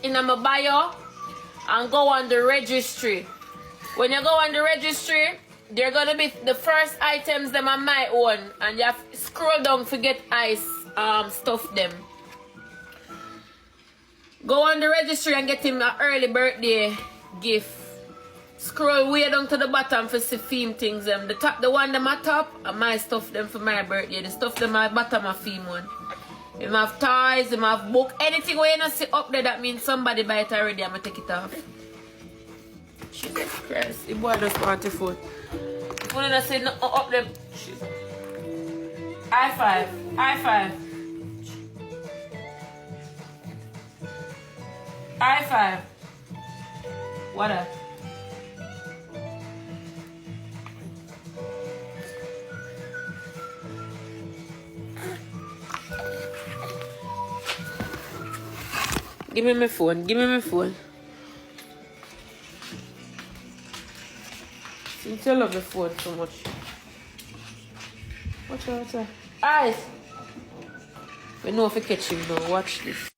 in my bio and go on the registry. When you go on the registry, they're gonna be the first items them on my own, and you have to scroll down to get ice stuff them. Go on the registry and get him an early birthday gift. Scroll way down to the bottom for see theme things them. The one them at top are my stuff them for my birthday. The stuff them at bottom are theme one. Him have toys, him have book, anything where you not see up there that means somebody buy it already, I'ma take it off. Jesus Christ, the boy just want to food. If you don't say nothing up there, shit. High five, high five. High five. What up? Give me my phone. Give me my phone. Since you love the phone so much. Watch out, watch out. Eyes! We know if I catch him now. Watch this.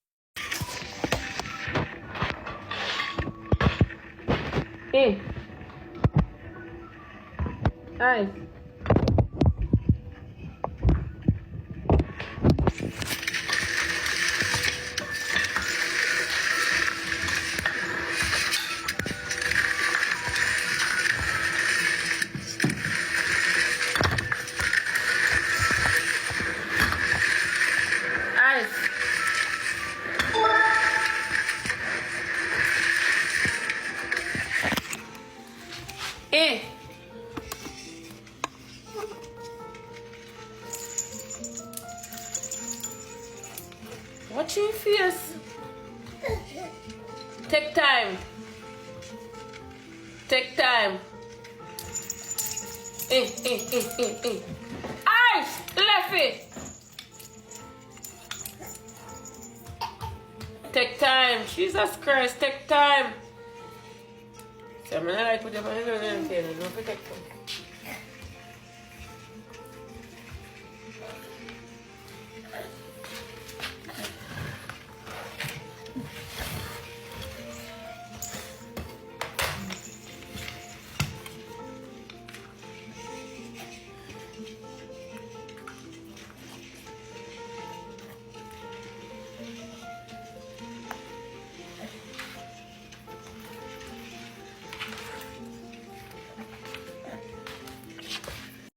Hey! Eyes! Hey! Watch your face. Take time. Take time. Eyes! Left it! Take time. Jesus Christ, take time. So I'm not like put your hand on the table. Don't protect them.